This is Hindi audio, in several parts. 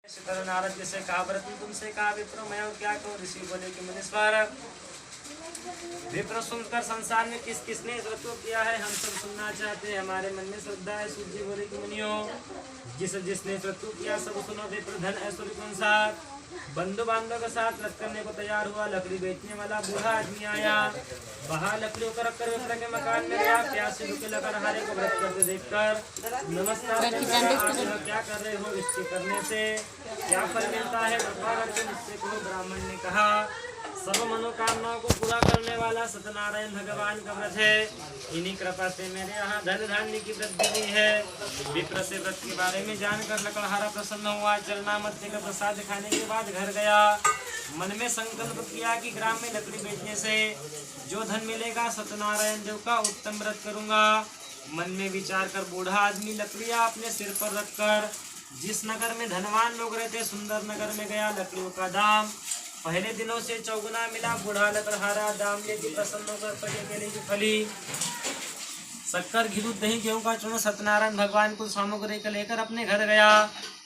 नारद जी से कहा, व्रत तुमसे कहा विप्र मैं और क्या कहूँ। ऋषि बोले कि मुनीश्वर, विप्र सुनकर संसार में किस किसने इस व्रत को किया है हम सब सुनना चाहते हैं, हमारे मन में श्रद्धा है। सूत जी बोले कि मुनियो, जिसने इस व्रत को किया सब सुनो। विप्र धन ऐश्वर्य के अनुसार बंधु बांधव के साथ व्रत करने को तैयार हुआ। लकड़ी बेचने वाला बूढ़ा आदमी आया, बाहर लकड़ियों को रखकर विप्र के मकान में गया। प्यास से भूखे लगा हारे को व्रत करते देखकर नमस्कार, आप क्या कर रहे हो, इसके करने से क्या फल मिलता है, कृपा करके मुझसे कहो। ब्राह्मण ने कहा, सब मनोकामनाओं को पूरा करने वाला सत्यनारायण भगवान का व्रत है, इन्हीं कृपा से मेरे यहाँ धन धान्य की वृद्धि हुई है। विप्र से व्रत के बारे में जानकर लकड़हारा प्रसन्न हुआ। चलना मत देकर प्रसाद खाने के बाद घर गया। मन में संकल्प किया कि ग्राम में लकड़ी बेचने से जो धन मिलेगा सत्यनारायण देव का उत्तम व्रत करूंगा। मन में विचार कर बूढ़ा आदमी लकड़ियां अपने सिर पर रखकर जिस नगर में धनवान लोग रहते सुंदर नगर में गया। लकड़ियों का दाम पहले दिनों से चौगुना मिला। बूढ़ा लकड़हारा दाम लेके प्रसन्न होकर पके केले की फली, शक्कर, घी, दूध, दही, गेहूं का चूर्ण सत्यनारायण भगवान को सामग्री को लेकर अपने घर गया।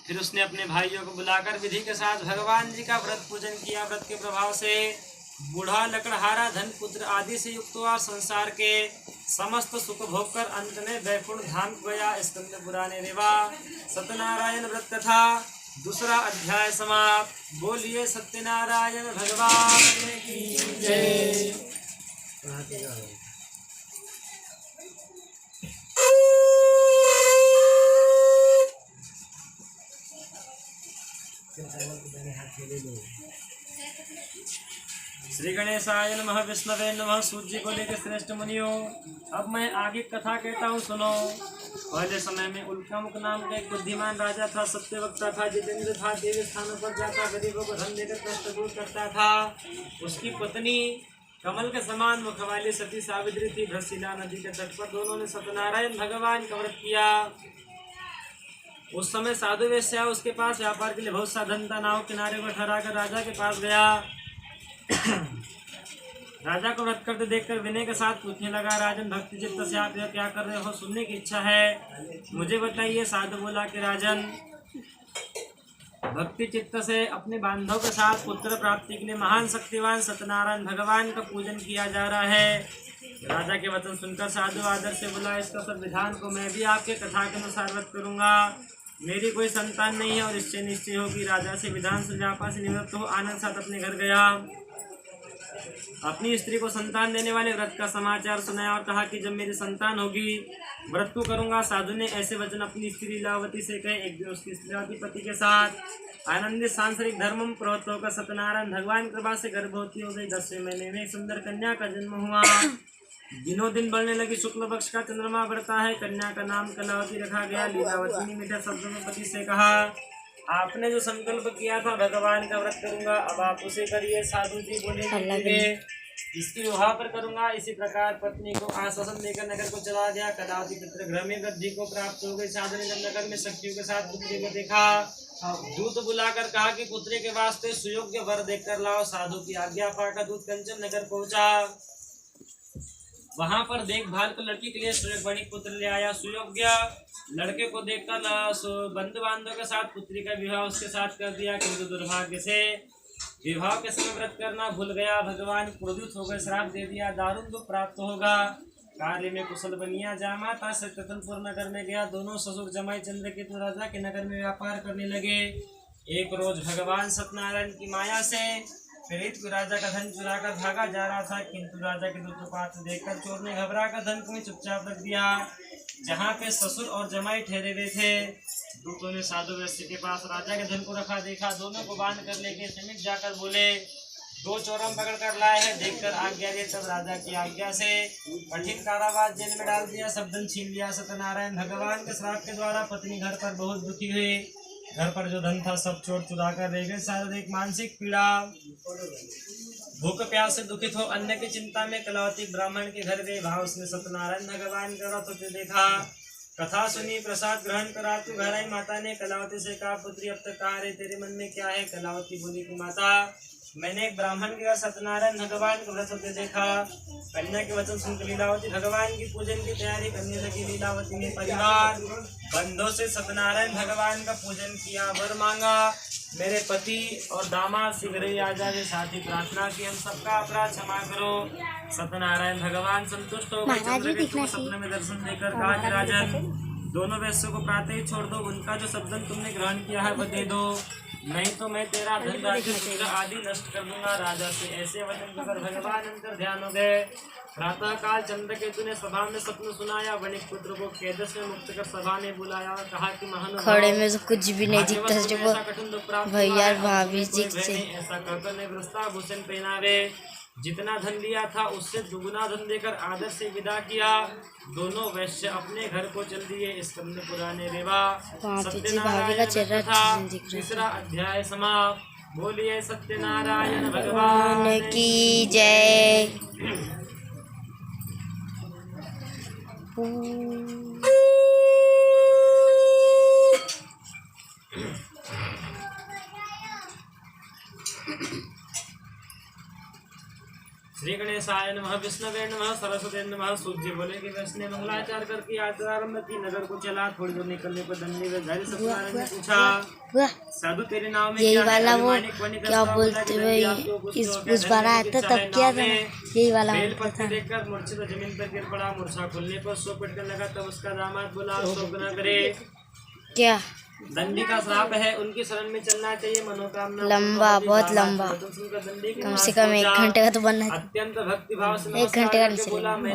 फिर उसने अपने भाइयों को बुलाकर विधि के साथ भगवान जी का व्रत पूजन किया। व्रत के प्रभाव से बूढ़ा लकड़हारा धन पुत्र आदि से युक्त हुआ। संसार के समस्त सुख भोग कर अंत में वैकुंठ धाम गया। स्कंद पुराण रेवा सत्यनारायण व्रत कथा दूसरा अध्याय समाप्त। बोलिए सत्यनारायण भगवान की जय। श्री गणेशाय नमः, विष्णवे नमः। सूत जी को लेकर श्रेष्ठ मुनियों, अब मैं आगे कथा कहता हूँ, सुनो। पहले समय में उल्कामुख नाम का एक बुद्धिमान राजा था, सत्यवक्ता था, जितेंद्र था, देवी स्थानों पर जाता, गरीबों को धन देकर कष्ट दूर करता था। उसकी पत्नी कमल के समान मुख वाली सती सावित्री थी। भ्रशिला नदी के तट पर दोनों ने सत्यनारायण भगवान का व्रत किया। उस समय साधु वेश्या उसके पास व्यापार के लिए बहुत सा धन था। नाव किनारे पर ठहरा कर राजा के पास गया। राजा को व्रत करते देखकर विनय के साथ पूछने लगा, राजन भक्ति चित्त से आप यह क्या कर रहे हो, सुनने की इच्छा है, मुझे बताइए। साधु बोला कि राजन, भक्ति चित्त से अपने बांधव के साथ पुत्र प्राप्ति के लिए महान शक्तिवान सत्यनारायण भगवान का पूजन किया जा रहा है। राजा के वचन सुनकर साधु आदर से बोला, इसका सब विधान को मैं भी आपके कथा के अनुसार व्रत करूंगा। मेरी कोई संतान नहीं है और इससे निश्चय हो कि राजा से विधान सुन व्यापा से निवृत्त हो आनंद साथ अपने घर गया। अपनी स्त्री को संतान देने वाले व्रत का समाचार सुनाया और कहा कि जब मेरी संतान होगी व्रत को करूंगा। साधु ने ऐसे वचन अपनी स्त्री लीलावती से कहे। एक दिन उसकी स्त्री पति के साथ आनंदित सांसारिक धर्म प्रवृत्त होकर सत्यनारायण भगवान कृपा से गर्भवती हो गई। 10वें महीने में एक सुंदर कन्या का जन्म हुआ। दिनों दिन बढ़ने लगी। शुक्ल पक्ष का चंद्रमा बढ़ता है। कन्या का नाम कलावती रखा गया। लीलावती ने मीठे शब्दों में पति से कहा, आपने जो संकल्प किया था भगवान का व्रत करूंगा, अब आप उसे करिए। साधु जी बोले, इसकी विवाह पर करूंगा। इसी प्रकार पत्नी को आश्वासन देकर नगर को चला गया। कलावती पुत्र गृह में वृद्धि को प्राप्त हो गई। साधु ने जब नगर में शक्तियों के साथ पुत्री को देखा, दूत बुलाकर कहा कि पुत्री के वास्ते सुयोग्य वर देखकर लाओ। साधु की आज्ञा पाकर दूत कंचन नगर पहुंचा। वहां पर देखभाल को लड़की के लिए सुयोग्य पुत्र ले आया। सुयोग्य लड़के को देखकर बंधु बांधव के साथ पुत्री का विवाह उसके साथ कर दिया, किंतु दुर्भाग्य से विवाह के समय व्रत करना भूल गया। भगवान क्रोधित होकर श्राप दे दिया, दारुण दुख प्राप्त होगा। कार्य में कुशल बनिया जामाता सत्यतनपुर नगर में गया। दोनों ससुर जमाई चंद्रकेतु राजा के नगर में व्यापार करने लगे। एक रोज भगवान सत्यनारायण की माया से प्रेरित को राजा का धन चुरा कर भागा जा रहा था, किंतु राजा के दुष्टपात देखकर चोर ने घबरा कर धन को चुपचाप रख दिया जहाँ पे ससुर और जमाई ठहरे हुए थे। दूतों ने साधु वैश्य के पास राजा के धन को रखा देखा। दोनों को बांध कर लेके समीप जाकर बोले, दो चोरों पकड़ कर लाए हैं, देखकर आज्ञा दे। तब राजा की आज्ञा से कठिन कारावास जेल में डाल दिया, सब धन छीन लिया। सत्यनारायण भगवान के श्राप के द्वारा पत्नी घर पर बहुत दुखी हुई। घर पर जो धन था सब चोर चुरा कर ले गए। शारीरिक मानसिक पीड़ा, भूख प्यास से दुखित हो अन्न की चिंता में कलावती ब्राह्मण के घर गए। वहां उसने सत्यनारायण भगवान का व्रत होते देखा। कथा सुनी, प्रसाद ग्रहण करा। तू घर आई। माता ने कलावती से कहा, पुत्री अब तक कहाँ रहे, तेरे मन में क्या है। कलावती बोली कि माता, मैंने एक ब्राह्मण के घर सत्यनारायण भगवान को व्रत होते देखा। कन्या के वचन सुनकर लीलावती भगवान की पूजन की तैयारी करने लगी। लीलावती ने परिवार बंधुओं से सत्यनारायण भगवान का पूजन किया, वर मांगा। मेरे पति और दामाद शीघ्र ही आ जावे। साथ ही प्रार्थना की हम सबका अपराध क्षमा करो। सत्यनारायण भगवान संतुष्ट हो गए। चंद्रकेतु को सपने में दर्शन देकर कहा कि राजन, दोनों वैश्यों को प्रातः ही छोड़ दो। उनका जो सब्दन तुमने ग्रहण किया है वह दे दो, नहीं तो मैं तेरा धन राज्य पुत्र आदि नष्ट कर दूंगा। राजा से ऐसे वचन कर भगवान अंतर ध्यान हो गए। प्रातः काल चंद्रकेतु ने सभा में स्वप्न सुनाया। वणिक पुत्र को कैदस में मुक्त कर सभा में बुलाया। कहा कि महानुभाव, खड़े में तो कुछ भी नहीं दिखता जब भैया भाभी जी से। ऐसा कहकर ने वस्त्राभूषण पहनावे। जितना धन लिया था उससे दुगुना धन देकर आदर से विदा किया। दोनों वैश्य अपने घर को चल दिए। स्कंद पुराने रेवा भाभी का चेहरा दिख रहा है। तीसरा अध्याय समाप्त। बोलिए सत्यनारायण भगवान की जय। श्री गणेशाय नमः, विष्णवे नमः, सरस्वती नमः। सूर्य बोले कि वैष्णव मंगलाचार करके यात्रा आरंभ की। नगर को चला। थोड़ी दूर निकलने पर दंडी में घर सत्यनारायण ने पूछा, साधु तेरे नाम में यही क्या वाला है? वो क्या बोलते भाई उस बार आया था तब क्या था, यही वाला बेलपत्र देखकर मूर्छित जमीन पर गिर पड़ा। मूर्छा खुलने पर सो पिटने लगा। तब उसका दामाद बोला, शोक न करे, क्या दंडी का श्राप है, उनकी शरण में चलना चाहिए। मनोकामना लंबा, बहुत लंबा, कम से कम 1 घंटे का तो बनना है। अत्यंत भक्ति भाव से 1 घंटे का नहीं बोला, मैं